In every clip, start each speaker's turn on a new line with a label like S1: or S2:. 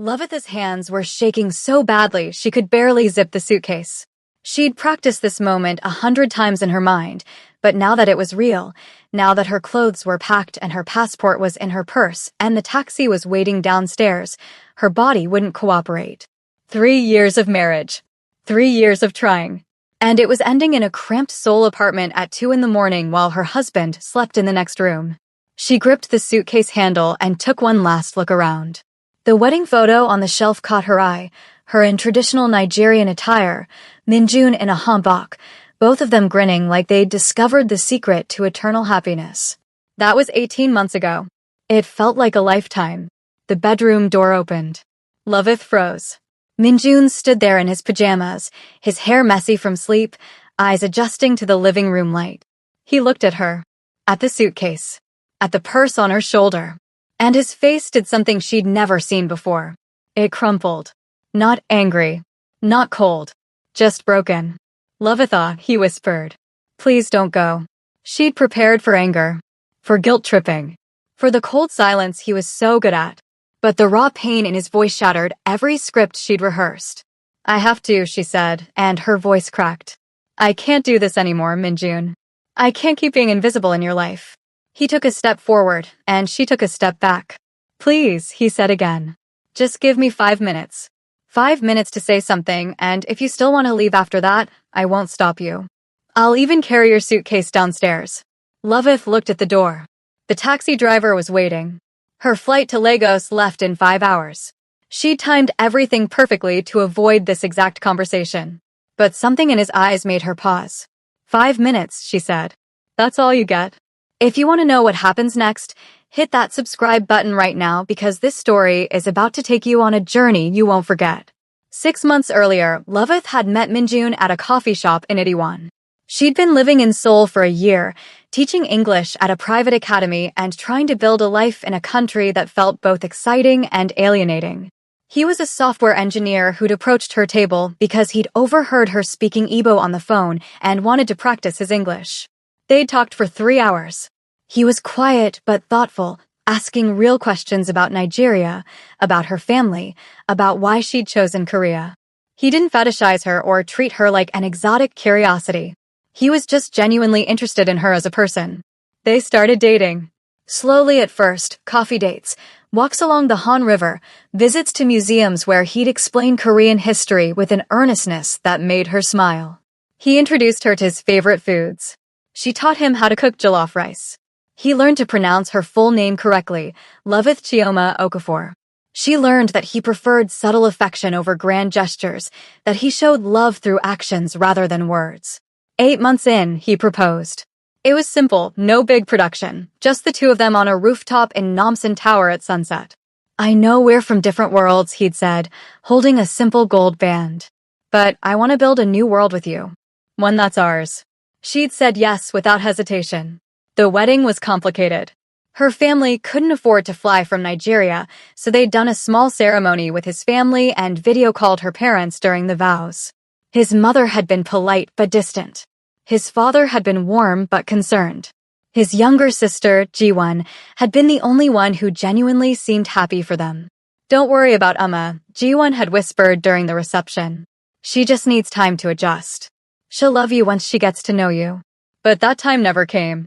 S1: Loveth's hands were shaking so badly she could barely zip the suitcase. She'd practiced this moment 100 times in her mind, but now that it was real, now that her clothes were packed and her passport was in her purse and the taxi was waiting downstairs, her body wouldn't cooperate. 3 years of marriage. 3 years of trying. And it was ending in a cramped Seoul apartment at 2 in the morning while her husband slept in the next room. She gripped the suitcase handle and took one last look around. The wedding photo on the shelf caught her eye, her in traditional Nigerian attire, Minjun in a hanbok, both of them grinning like they'd discovered the secret to eternal happiness. That was 18 months ago. It felt like a lifetime. The bedroom door opened. Loveth froze. Minjun stood there in his pajamas, his hair messy from sleep, eyes adjusting to the living room light. He looked at her, at the suitcase, at the purse on her shoulder, and his face did something she'd never seen before. It crumpled. Not angry, not cold, just broken. Loveth, he whispered. Please don't go. She'd prepared for anger, for guilt-tripping, for the cold silence he was so good at. But the raw pain in his voice shattered every script she'd rehearsed. I have to, she said, and her voice cracked. I can't do this anymore, Minjun. I can't keep being invisible in your life. He took a step forward, and she took a step back. Please, he said again. Just give me 5 minutes. 5 minutes to say something, and if you still want to leave after that, I won't stop you. I'll even carry your suitcase downstairs. Loveth looked at the door. The taxi driver was waiting. Her flight to Lagos left in 5 hours. She timed everything perfectly to avoid this exact conversation. But something in his eyes made her pause. 5 minutes, she said. That's all you get. If you want to know what happens next, hit that subscribe button right now because this story is about to take you on a journey you won't forget. 6 months earlier, Loveth had met Minjun at a coffee shop in Itaewon. She'd been living in Seoul for a year, teaching English at a private academy and trying to build a life in a country that felt both exciting and alienating. He was a software engineer who'd approached her table because he'd overheard her speaking Igbo on the phone and wanted to practice his English. They'd talked for 3 hours. He was quiet but thoughtful, asking real questions about Nigeria, about her family, about why she'd chosen Korea. He didn't fetishize her or treat her like an exotic curiosity. He was just genuinely interested in her as a person. They started dating. Slowly at first, coffee dates, walks along the Han River, visits to museums where he'd explain Korean history with an earnestness that made her smile. He introduced her to his favorite foods. She taught him how to cook jollof rice. He learned to pronounce her full name correctly, Loveth Chioma Okafor. She learned that he preferred subtle affection over grand gestures, that he showed love through actions rather than words. 8 months in, he proposed. It was simple, no big production, just the two of them on a rooftop in Namsan Tower at sunset. I know we're from different worlds, he'd said, holding a simple gold band. But I want to build a new world with you. One that's ours. She'd said yes without hesitation. The wedding was complicated. Her family couldn't afford to fly from Nigeria, so they'd done a small ceremony with his family and video called her parents during the vows. His mother had been polite but distant. His father had been warm but concerned. His younger sister, Jiwon, had been the only one who genuinely seemed happy for them. Don't worry about Amma, Jiwon had whispered during the reception. She just needs time to adjust. She'll love you once she gets to know you. But that time never came.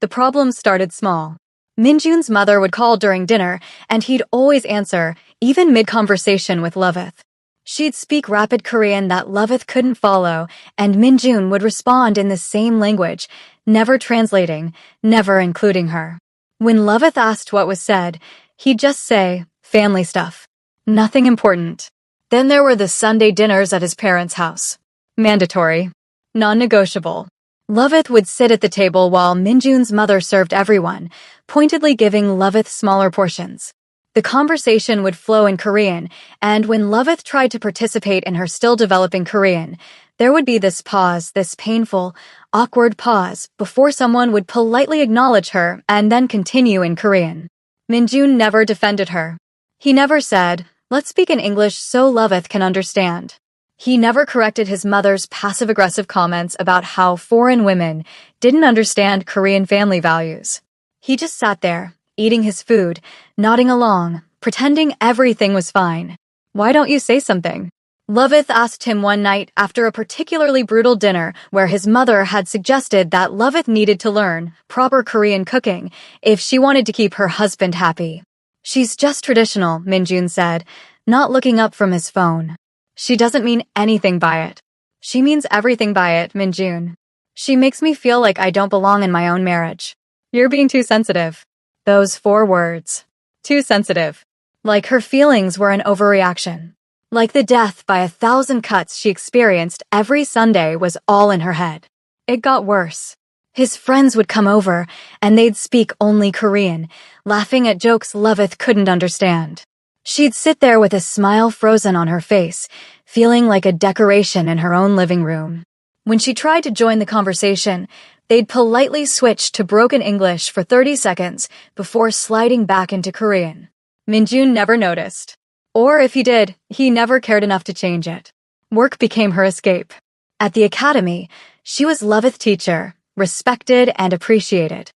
S1: The problem started small. Minjun's mother would call during dinner, and he'd always answer, even mid-conversation with Loveth. She'd speak rapid Korean that Loveth couldn't follow, and Minjun would respond in the same language, never translating, never including her. When Loveth asked what was said, he'd just say, family stuff. Nothing important. Then there were the Sunday dinners at his parents' house. Mandatory. Non-negotiable. Loveth would sit at the table while Minjun's mother served everyone, pointedly giving Loveth smaller portions. The conversation would flow in Korean, and when Loveth tried to participate in her still-developing Korean, there would be this pause, this painful, awkward pause, before someone would politely acknowledge her and then continue in Korean. Minjun never defended her. He never said, let's speak in English so Loveth can understand. He never corrected his mother's passive-aggressive comments about how foreign women didn't understand Korean family values. He just sat there, eating his food, nodding along, pretending everything was fine. "Why don't you say something?" Loveth asked him one night after a particularly brutal dinner where his mother had suggested that Loveth needed to learn proper Korean cooking if she wanted to keep her husband happy. "She's just traditional," Minjun said, not looking up from his phone. "She doesn't mean anything by it." "She means everything by it, Minjun. She makes me feel like I don't belong in my own marriage." "You're being too sensitive." Those 4 words. Too sensitive. Like her feelings were an overreaction. Like the death by 1,000 cuts she experienced every Sunday was all in her head. It got worse. His friends would come over, and they'd speak only Korean, laughing at jokes Loveth couldn't understand. She'd sit there with a smile frozen on her face, feeling like a decoration in her own living room. When she tried to join the conversation, they'd politely switch to broken English for 30 seconds before sliding back into Korean. Minjun never noticed. Or if he did, he never cared enough to change it. Work became her escape. At the academy, she was Loveth teacher, respected and appreciated.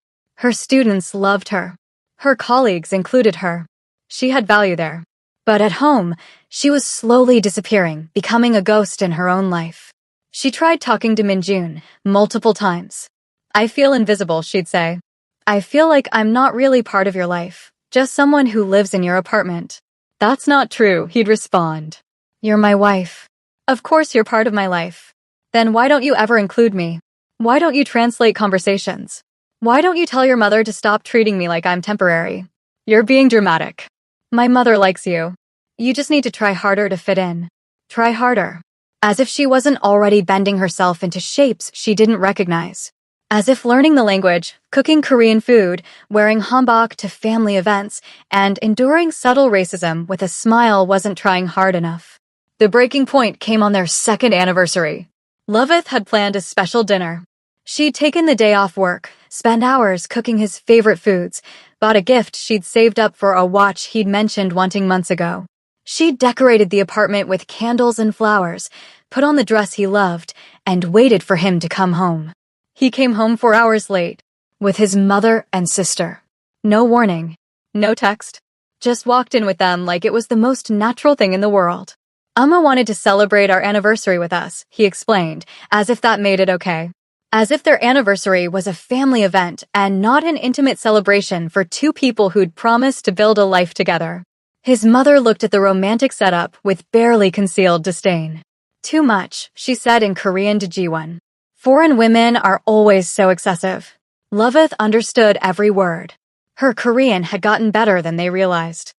S1: Her students loved her. Her colleagues included her. She had value there. But at home, she was slowly disappearing, becoming a ghost in her own life. She tried talking to Minjun multiple times. "I feel invisible," she'd say. "I feel like I'm not really part of your life, just someone who lives in your apartment." "That's not true," he'd respond. "You're my wife. Of course you're part of my life. Then why don't you ever include me? Why don't you translate conversations? Why don't you tell your mother to stop treating me like I'm temporary? You're being dramatic. My mother likes you. You just need to try harder to fit in. Try harder." As if she wasn't already bending herself into shapes she didn't recognize. As if learning the language, cooking Korean food, wearing hanbok to family events, and enduring subtle racism with a smile wasn't trying hard enough. The breaking point came on their 2nd anniversary. Loveth had planned a special dinner. She'd taken the day off work, spent hours cooking his favorite foods, bought a gift she'd saved up for a watch he'd mentioned wanting months ago. She'd decorated the apartment with candles and flowers, put on the dress he loved, and waited for him to come home. He came home 4 hours late, with his mother and sister. No warning, no text, just walked in with them like it was the most natural thing in the world. "Amma wanted to celebrate our anniversary with us," he explained, as if that made it okay. As if their anniversary was a family event and not an intimate celebration for 2 people who'd promised to build a life together. His mother looked at the romantic setup with barely concealed disdain. "Too much," she said in Korean to Jiwon. "Foreign women are always so excessive." Loveth understood every word. Her Korean had gotten better than they realized.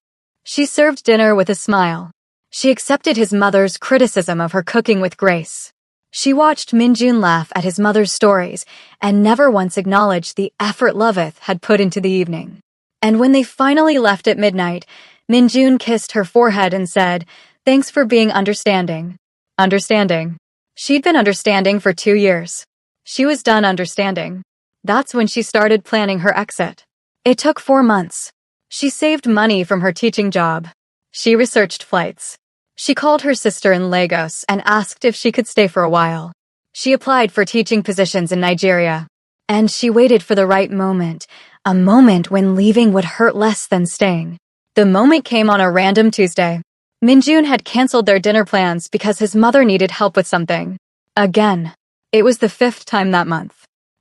S1: She served dinner with a smile. She accepted his mother's criticism of her cooking with grace. She watched Minjun laugh at his mother's stories and never once acknowledged the effort Loveth had put into the evening. And when they finally left at midnight, Minjun kissed her forehead and said, "Thanks for being understanding." Understanding. She'd been understanding for 2 years. She was done understanding. That's when she started planning her exit. It took 4 months. She saved money from her teaching job. She researched flights. She called her sister in Lagos and asked if she could stay for a while. She applied for teaching positions in Nigeria. And she waited for the right moment, a moment when leaving would hurt less than staying. The moment came on a random Tuesday. Minjun had canceled their dinner plans because his mother needed help with something. Again. It was the 5th time that month.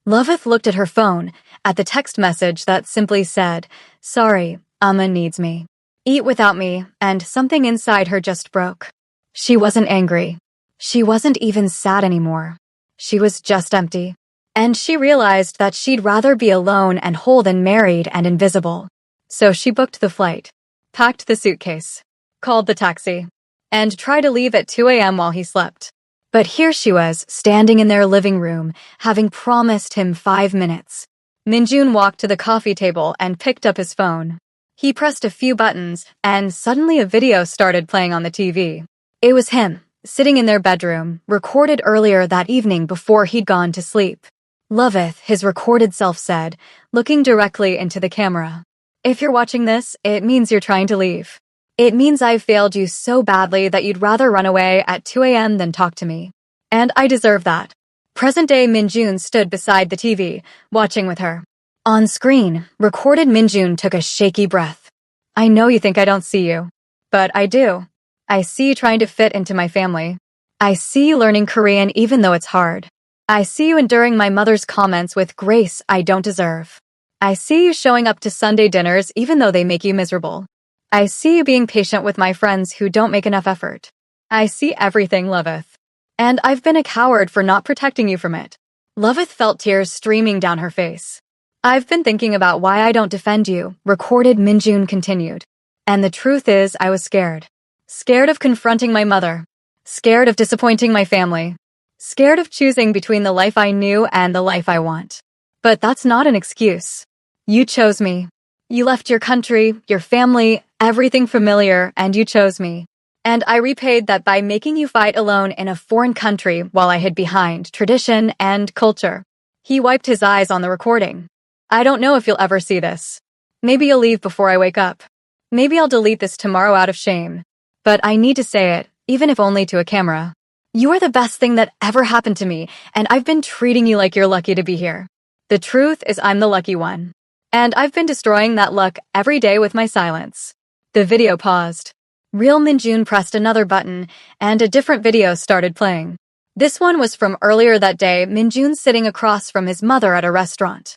S1: Loveth looked at her phone, at the text message that simply said, "Sorry, Amma needs me. Eat without me," and something inside her just broke. She wasn't angry. She wasn't even sad anymore. She was just empty. And she realized that she'd rather be alone and whole than married and invisible. So she booked the flight, packed the suitcase, called the taxi, and tried to leave at 2 a.m. while he slept. But here she was, standing in their living room, having promised him 5 minutes. Minjun walked to the coffee table and picked up his phone. He pressed a few buttons, and suddenly a video started playing on the TV. It was him, sitting in their bedroom, recorded earlier that evening before he'd gone to sleep. Loveth, his recorded self said, looking directly into the camera. "If you're watching this, it means you're trying to leave. It means I've failed you so badly that you'd rather run away at 2 a.m. than talk to me. And I deserve that." Present-day Minjun stood beside the TV, watching with her. On screen, recorded Minjun took a shaky breath. I know you think I don't see you. But I do. I see you trying to fit into my family. I see you learning Korean even though it's hard. I see you enduring my mother's comments with grace I don't deserve. I see you showing up to Sunday dinners even though they make you miserable. I see you being patient with my friends who don't make enough effort. I see everything, Loveth. And I've been a coward for not protecting you from it. Loveth felt tears streaming down her face. I've been thinking about why I don't defend you, recorded Minjun continued. And the truth is, I was scared. Scared of confronting my mother. Scared of disappointing my family. Scared of choosing between the life I knew and the life I want. But that's not an excuse. You chose me. You left your country, your family, everything familiar, and you chose me. And I repaid that by making you fight alone in a foreign country while I hid behind tradition and culture. He wiped his eyes on the recording. I don't know if you'll ever see this. Maybe you'll leave before I wake up. Maybe I'll delete this tomorrow out of shame. But I need to say it, even if only to a camera. You are the best thing that ever happened to me, and I've been treating you like you're lucky to be here. The truth is I'm the lucky one. And I've been destroying that luck every day with my silence. The video paused. Real Minjun pressed another button, and a different video started playing. This one was from earlier that day, Minjun sitting across from his mother at a restaurant.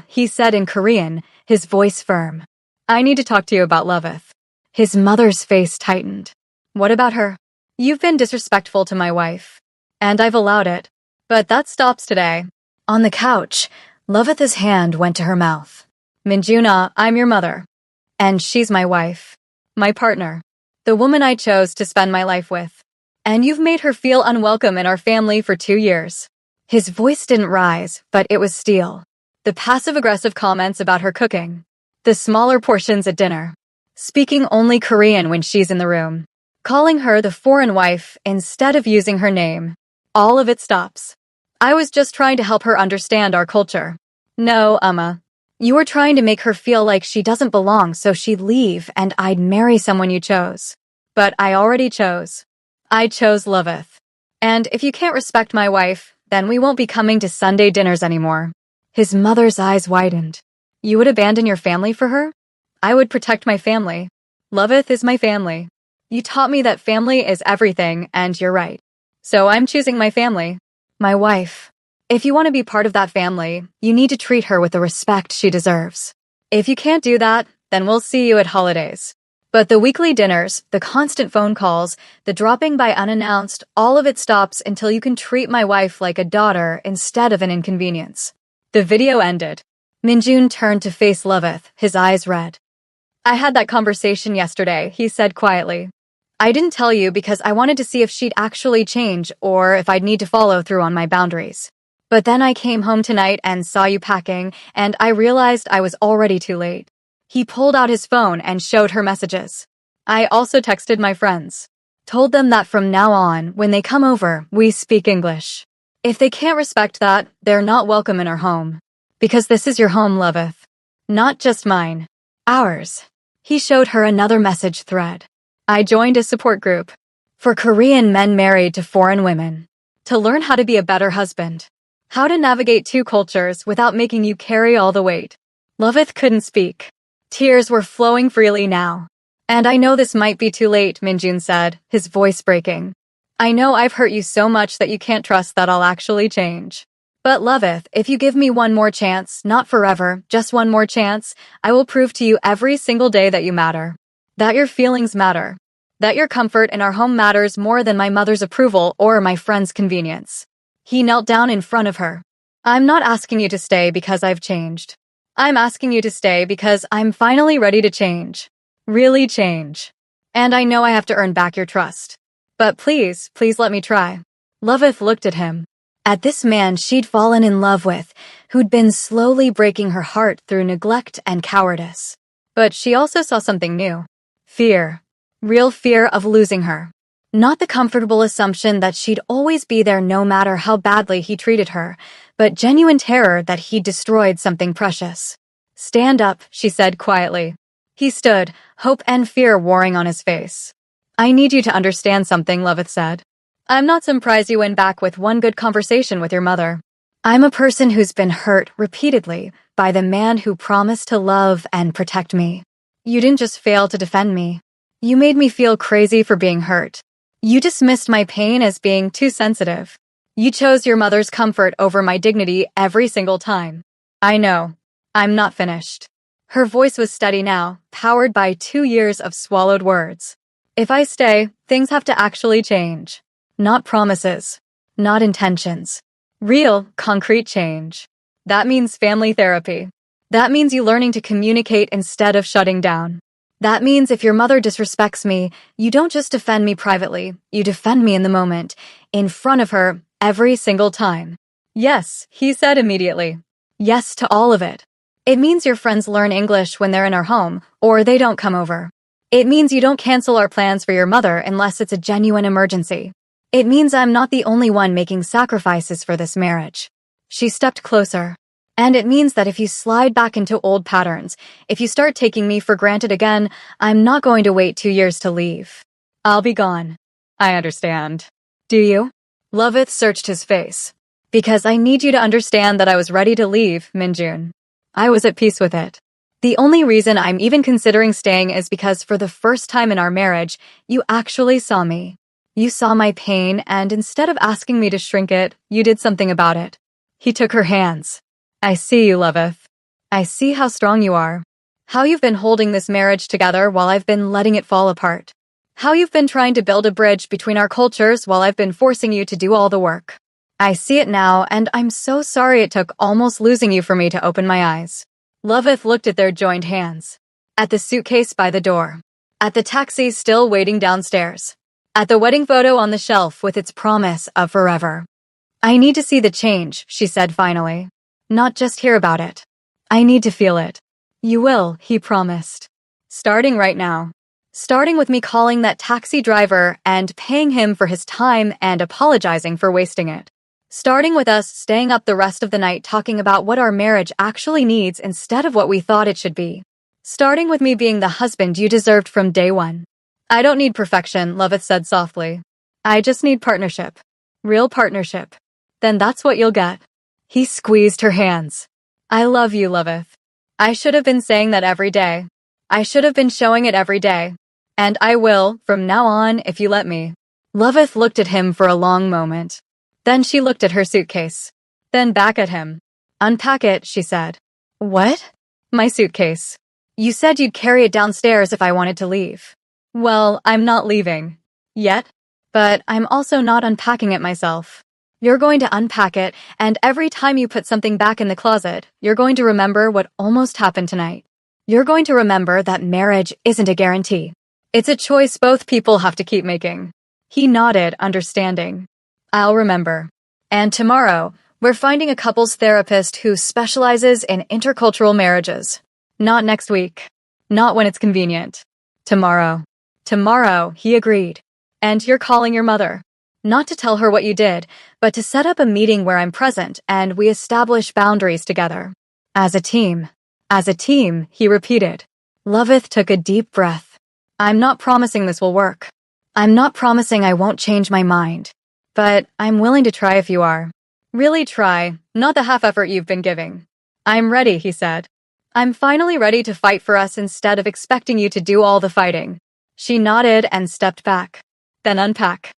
S1: He said in Korean, his voice firm. I need to talk to you about Loveth. His mother's face tightened. What about her? You've been disrespectful to my wife. And I've allowed it. But that stops today. On the couch, Loveth's hand went to her mouth. Minjuna, I'm your mother. And she's my wife. My partner. The woman I chose to spend my life with. And you've made her feel unwelcome in our family for 2 years. His voice didn't rise, but it was steel. The passive-aggressive comments about her cooking. The smaller portions at dinner. Speaking only Korean when she's in the room. Calling her the foreign wife instead of using her name. All of it stops. I was just trying to help her understand our culture. No, you were trying to make her feel like she doesn't belong so she'd leave and I'd marry someone you chose. But I already chose. I chose Loveth. And if you can't respect my wife, then we won't be coming to Sunday dinners anymore. His mother's eyes widened. You would abandon your family for her? I would protect my family. Loveth is my family. You taught me that family is everything, and you're right. So I'm choosing my family. My wife. If you want to be part of that family, you need to treat her with the respect she deserves. If you can't do that, then we'll see you at holidays. But the weekly dinners, the constant phone calls, the dropping by unannounced, all of it stops until you can treat my wife like a daughter instead of an inconvenience. The video ended. Minjun turned to face Loveth, his eyes red. I had that conversation yesterday, he said quietly. I didn't tell you because I wanted to see if she'd actually change or if I'd need to follow through on my boundaries. But then I came home tonight and saw you packing, and I realized I was already too late. He pulled out his phone and showed her messages. I also texted my friends. Told them that from now on, when they come over, we speak English. If they can't respect that, they're not welcome in our home. Because this is your home, Loveth. Not just mine. Ours. He showed her another message thread. I joined a support group. For Korean men married to foreign women. To learn how to be a better husband. How to navigate 2 cultures without making you carry all the weight. Loveth couldn't speak. Tears were flowing freely now. And I know this might be too late, Minjun said, his voice breaking. I know I've hurt you so much that you can't trust that I'll actually change. But Loveth, if you give me one more chance, not forever, just one more chance, I will prove to you every single day that you matter. That your feelings matter. That your comfort in our home matters more than my mother's approval or my friend's convenience. He knelt down in front of her. I'm not asking you to stay because I've changed. I'm asking you to stay because I'm finally ready to change. Really change. And I know I have to earn back your trust. But please let me try. Loveth looked at him. At this man she'd fallen in love with, who'd been slowly breaking her heart through neglect and cowardice. But she also saw something new. Fear. Real fear of losing her. Not the comfortable assumption that she'd always be there no matter how badly he treated her, but genuine terror that he'd destroyed something precious. Stand up, she said quietly. He stood, hope and fear warring on his face. I need you to understand something, Loveth said. I'm not surprised you went back with one good conversation with your mother. I'm a person who's been hurt repeatedly by the man who promised to love and protect me. You didn't just fail to defend me. You made me feel crazy for being hurt. You dismissed my pain as being too sensitive. You chose your mother's comfort over my dignity every single time. I know. I'm not finished. Her voice was steady now, powered by 2 years of swallowed words. If I stay, things have to actually change. Not promises. Not intentions. Real, concrete change. That means family therapy. That means you learning to communicate instead of shutting down. That means if your mother disrespects me, you don't just defend me privately, you defend me in the moment, in front of her, every single time. Yes, he said immediately. Yes to all of it. It means your friends learn English when they're in our home, or they don't come over. It means you don't cancel our plans for your mother unless it's a genuine emergency. It means I'm not the only one making sacrifices for this marriage. She stepped closer. And it means that if you slide back into old patterns, if you start taking me for granted again, I'm not going to wait 2 years to leave. I'll be gone. I understand. Do you? Loveth searched his face. Because I need you to understand that I was ready to leave, Minjun. I was at peace with it. The only reason I'm even considering staying is because for the first time in our marriage, you actually saw me. You saw my pain, and instead of asking me to shrink it, you did something about it. He took her hands. I see you, Loveth. I see how strong you are. How you've been holding this marriage together while I've been letting it fall apart. How you've been trying to build a bridge between our cultures while I've been forcing you to do all the work. I see it now, and I'm so sorry it took almost losing you for me to open my eyes. Loveth looked at their joined hands. At the suitcase by the door. At the taxi still waiting downstairs. At the wedding photo on the shelf with its promise of forever. I need to see the change, she said finally. Not just hear about it. I need to feel it. You will, he promised. Starting right now. Starting with me calling that taxi driver and paying him for his time and apologizing for wasting it. Starting with us staying up the rest of the night talking about what our marriage actually needs instead of what we thought it should be. Starting with me being the husband you deserved from day one. I don't need perfection, Loveth said softly. I just need partnership. Real partnership. Then that's what you'll get. He squeezed her hands. I love you, Loveth. I should have been saying that every day. I should have been showing it every day. And I will, from now on, if you let me. Loveth looked at him for a long moment. Then she looked at her suitcase. Then back at him. Unpack it, she said. What? My suitcase. You said you'd carry it downstairs if I wanted to leave. Well, I'm not leaving. Yet. But I'm also not unpacking it myself. You're going to unpack it, and every time you put something back in the closet, you're going to remember what almost happened tonight. You're going to remember that marriage isn't a guarantee. It's a choice both people have to keep making. He nodded, understanding. I'll remember. And tomorrow, we're finding a couples therapist who specializes in intercultural marriages. Not next week. Not when it's convenient. Tomorrow. Tomorrow, he agreed. And you're calling your mother. Not to tell her what you did, but to set up a meeting where I'm present and we establish boundaries together. As a team. As a team, he repeated. Loveth took a deep breath. I'm not promising this will work. I'm not promising I won't change my mind. But I'm willing to try if you are. Really try, not the half effort you've been giving. I'm ready, he said. I'm finally ready to fight for us instead of expecting you to do all the fighting. She nodded and stepped back. Then unpack.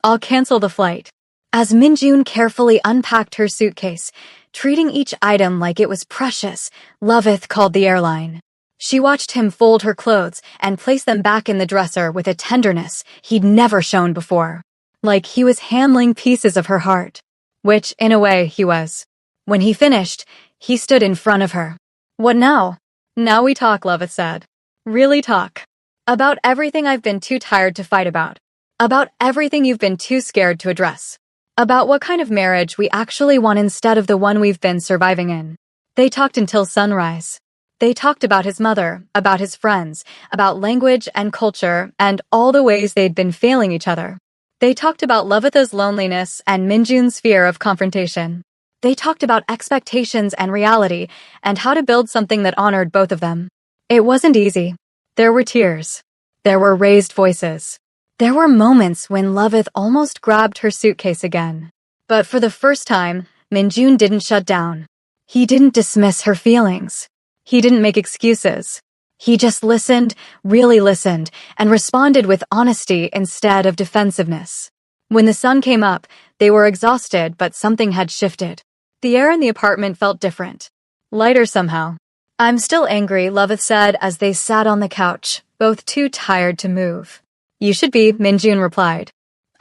S1: I'll cancel the flight. As Minjun carefully unpacked her suitcase, treating each item like it was precious, Loveth called the airline. She watched him fold her clothes and place them back in the dresser with a tenderness he'd never shown before. Like he was handling pieces of her heart. Which, in a way, he was. When he finished, he stood in front of her. What now? Now we talk, Loveth said. Really talk. About everything I've been too tired to fight about. About everything you've been too scared to address. About what kind of marriage we actually want instead of the one we've been surviving in. They talked until sunrise. They talked about his mother, about his friends, about language and culture, and all the ways they'd been failing each other. They talked about Loveth's loneliness and Minjun's fear of confrontation. They talked about expectations and reality, and how to build something that honored both of them. It wasn't easy. There were tears. There were raised voices. There were moments when Loveth almost grabbed her suitcase again. But for the first time, Minjun didn't shut down. He didn't dismiss her feelings. He didn't make excuses. He just listened, really listened, and responded with honesty instead of defensiveness. When the sun came up, they were exhausted, but something had shifted. The air in the apartment felt different. Lighter somehow. "I'm still angry," Loveth said as they sat on the couch, both too tired to move. "You should be," Minjun replied.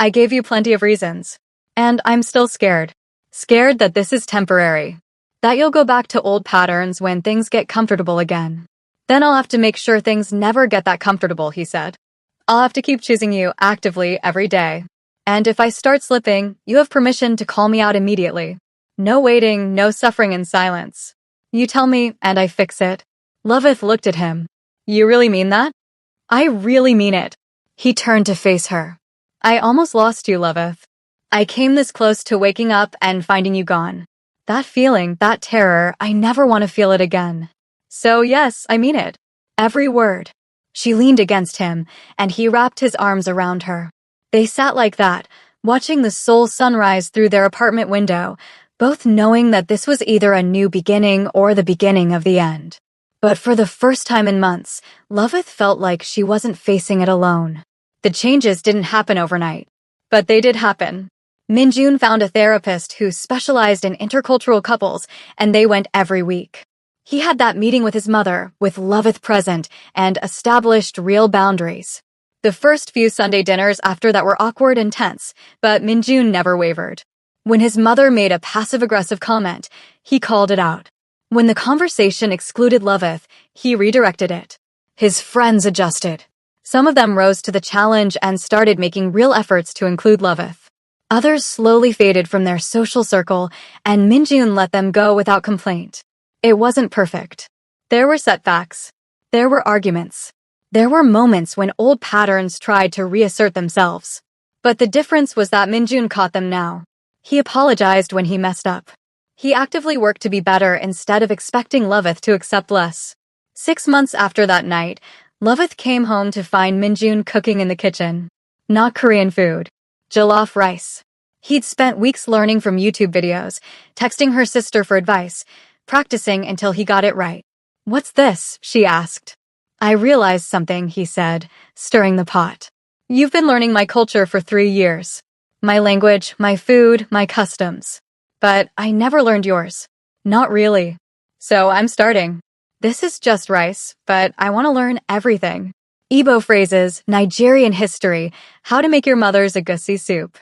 S1: "I gave you plenty of reasons. And I'm still scared. Scared that this is temporary. That you'll go back to old patterns when things get comfortable again. Then I'll have to make sure things never get that comfortable," he said. "I'll have to keep choosing you actively every day. And if I start slipping, you have permission to call me out immediately. No waiting, no suffering in silence. You tell me, and I fix it." Loveth looked at him. "You really mean that?" "I really mean it." He turned to face her. "I almost lost you, Loveth. I came this close to waking up and finding you gone. That feeling, that terror, I never want to feel it again. So yes, I mean it. Every word." She leaned against him, and he wrapped his arms around her. They sat like that, watching the Seoul sunrise through their apartment window, both knowing that this was either a new beginning or the beginning of the end. But for the first time in months, Loveth felt like she wasn't facing it alone. The changes didn't happen overnight, but they did happen. Minjun found a therapist who specialized in intercultural couples, and they went every week. He had that meeting with his mother, with Loveth present, and established real boundaries. The first few Sunday dinners after that were awkward and tense, but Minjun never wavered. When his mother made a passive-aggressive comment, he called it out. When the conversation excluded Loveth, he redirected it. His friends adjusted. Some of them rose to the challenge and started making real efforts to include Loveth. Others slowly faded from their social circle, and Minjun let them go without complaint. It wasn't perfect. There were setbacks. There were arguments. There were moments when old patterns tried to reassert themselves. But the difference was that Minjun caught them now. He apologized when he messed up. He actively worked to be better instead of expecting Loveth to accept less. 6 months after that night, Loveth came home to find Minjun cooking in the kitchen. Not Korean food. Jollof rice. He'd spent weeks learning from YouTube videos, texting her sister for advice, practicing until he got it right. "What's this?" she asked. "I realized something," he said, stirring the pot. "You've been learning my culture for 3 years. My language, my food, my customs. But I never learned yours. Not really. So I'm starting. This is just rice, but I want to learn everything. Igbo phrases, Nigerian history, how to make your mother's egusi soup.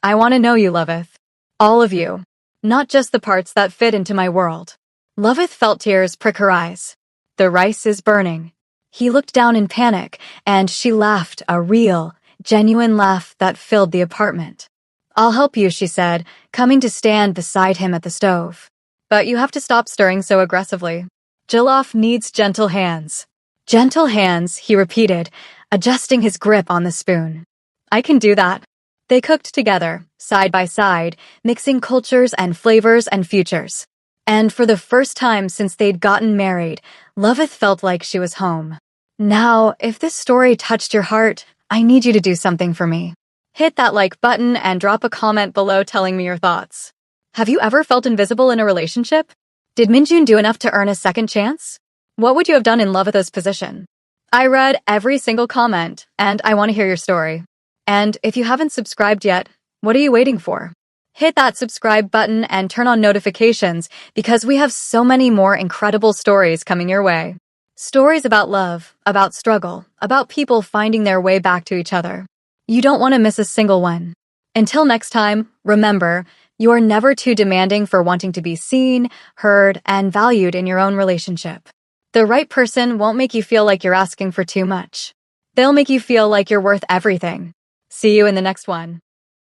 S1: I want to know you, Loveth. All of you. Not just the parts that fit into my world." Loveth felt tears prick her eyes. "The rice is burning." He looked down in panic, and she laughed, a real, genuine laugh that filled the apartment. "I'll help you," she said, coming to stand beside him at the stove. "But you have to stop stirring so aggressively. Jollof needs gentle hands." "Gentle hands," he repeated, adjusting his grip on the spoon. "I can do that." They cooked together, side by side, mixing cultures and flavors and futures. And for the first time since they'd gotten married, Loveth felt like she was home. Now, if this story touched your heart, I need you to do something for me. Hit that like button and drop a comment below telling me your thoughts. Have you ever felt invisible in a relationship? Did Minjun do enough to earn a second chance? What would you have done in Loveth's position? I read every single comment, and I want to hear your story. And if you haven't subscribed yet, what are you waiting for? Hit that subscribe button and turn on notifications because we have so many more incredible stories coming your way. Stories about love, about struggle, about people finding their way back to each other. You don't want to miss a single one. Until next time, remember, you are never too demanding for wanting to be seen, heard, and valued in your own relationship. The right person won't make you feel like you're asking for too much. They'll make you feel like you're worth everything. See you in the next one.